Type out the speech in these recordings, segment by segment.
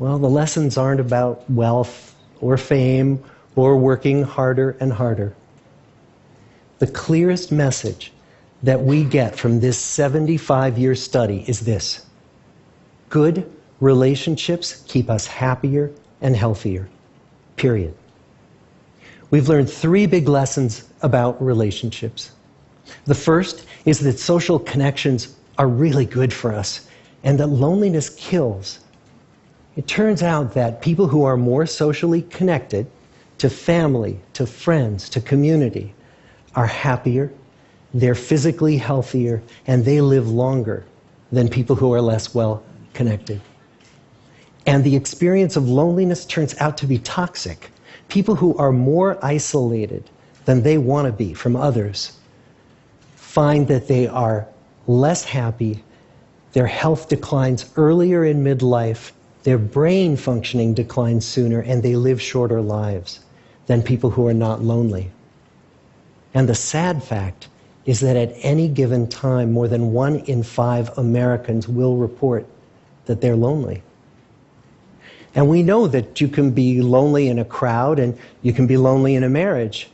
Well, the lessons aren't about wealth or fame or working harder and harder. The clearest message that we get from this 75-year study is this: good relationships keep us happier and healthier, period. We've learned 3 big lessons about relationships. The first is that social connections are really good for us and that loneliness kills. It turns out that people who are more socially connected to family, to friends, to community are happier, they're physically healthier, and they live longer than people who are less well connected. And the experience of loneliness turns out to be toxic. People who are more isolated than they want to be from others find that they are less happy, their health declines earlier in midlife, their brain functioning declines sooner, and they live shorter lives than people who are not lonely. And the sad fact is that at any given time, more than 1 in 5 Americans will report that they're lonely. And we know that you can be lonely in a crowd and you can be lonely in a marriage.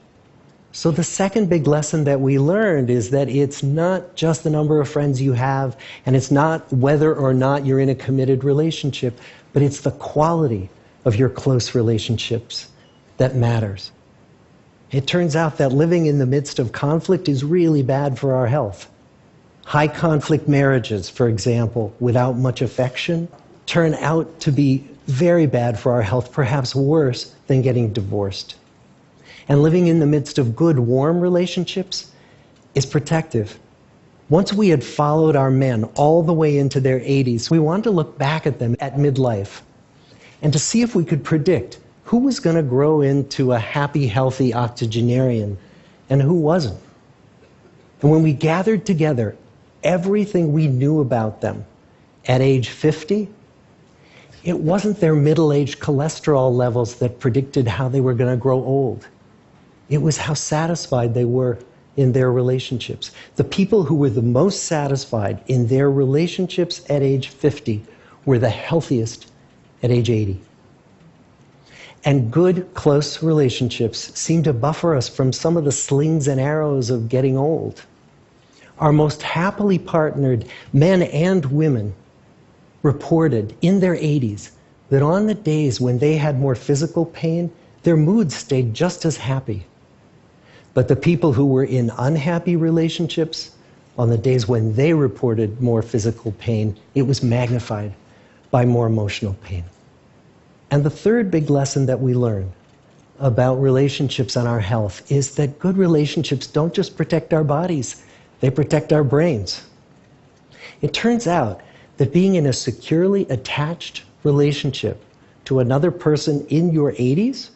So the second big lesson that we learned is that it's not just the number of friends you have, and it's not whether or not you're in a committed relationship, but it's the quality of your close relationships that matters. It turns out that living in the midst of conflict is really bad for our health. High conflict marriages, for example, without much affection, turn out to be very bad for our health, perhaps worse than getting divorced. And living in the midst of good, warm relationships is protective. Once we had followed our men all the way into their 80s, we wanted to look back at them at midlife and to see if we could predict who was going to grow into a happy, healthy octogenarian and who wasn't. And when we gathered together everything we knew about them at age 50, it wasn't their middle-aged cholesterol levels that predicted how they were going to grow old. It was how satisfied they were in their relationships. The people who were the most satisfied in their relationships at age 50 were the healthiest at age 80. And good, close relationships seem to buffer us from some of the slings and arrows of getting old. Our most happily partnered men and women reported in their 80s that on the days when they had more physical pain, their moods stayed just as happy. But the people who were in unhappy relationships, on the days when they reported more physical pain, it was magnified by more emotional pain. And the third big lesson that we learn about relationships and our health is that good relationships don't just protect our bodies, they protect our brains. It turns out that being in a securely attached relationship to another person in your 80s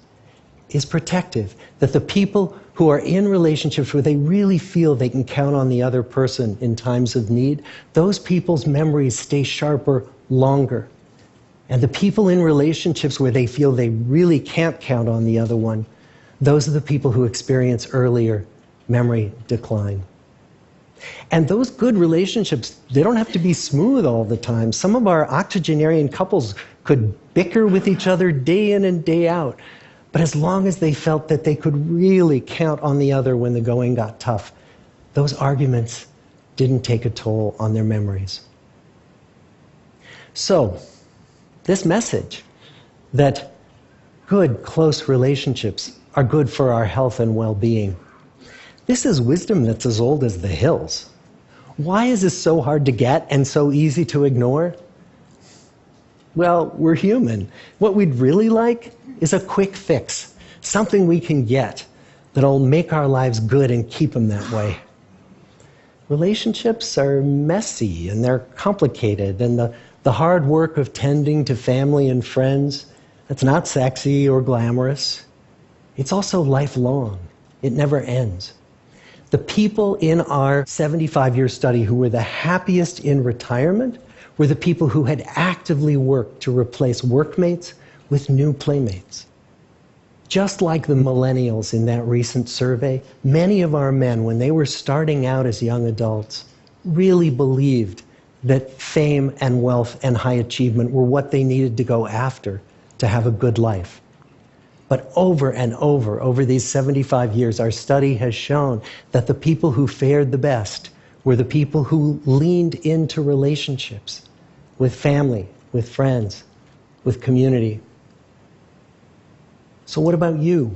is protective. That the people who are in relationships where they really feel they can count on the other person in times of need, those people's memories stay sharper longer. And the people in relationships where they feel they really can't count on the other one, those are the people who experience earlier memory decline. And those good relationships, they don't have to be smooth all the time. Some of our octogenarian couples could bicker with each other day in and day out. But as long as they felt that they could really count on the other when the going got tough, those arguments didn't take a toll on their memories. So, this message that good, close relationships are good for our health and well-being, this is wisdom that's as old as the hills. Why is this so hard to get and so easy to ignore? Well, we're human. What we'd really like is a quick fix, something we can get that'll make our lives good and keep them that way. Relationships are messy and they're complicated, and the hard work of tending to family and friends, that's not sexy or glamorous. It's also lifelong. It never ends. The people in our 75-year study who were the happiest in retirement were the people who had actively worked to replace workmates with new playmates. Just like the millennials in that recent survey, many of our men, when they were starting out as young adults, really believed that fame and wealth and high achievement were what they needed to go after to have a good life. But over and over these 75 years, our study has shown that the people who fared the best were the people who leaned into relationships with family, with friends, with community. So what about you?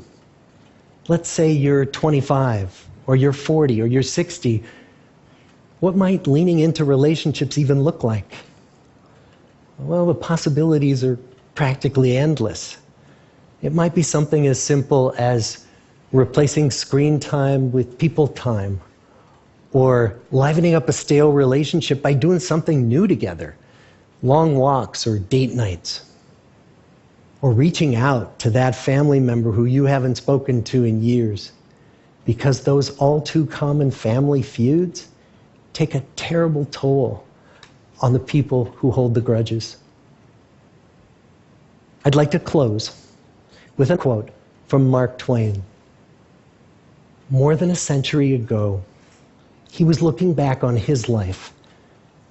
Let's say you're 25, or you're 40, or you're 60. What might leaning into relationships even look like? Well, the possibilities are practically endless. It might be something as simple as replacing screen time with people time, or livening up a stale relationship by doing something new together, long walks or date nights, or reaching out to that family member who you haven't spoken to in years, because those all too common family feuds take a terrible toll on the people who hold the grudges. I'd like to close with a quote from Mark Twain. More than a century ago, he was looking back on his life,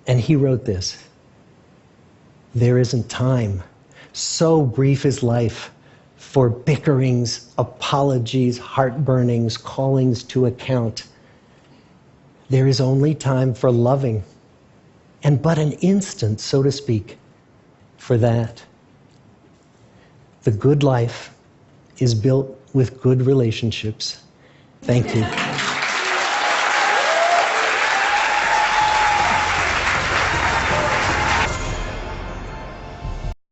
and he wrote this: "There isn't time. So brief is life for bickerings, apologies, heartburnings, callings to account. There is only time for loving, and but an instant, so to speak, for that. The good life is built with good relationships." Thank you.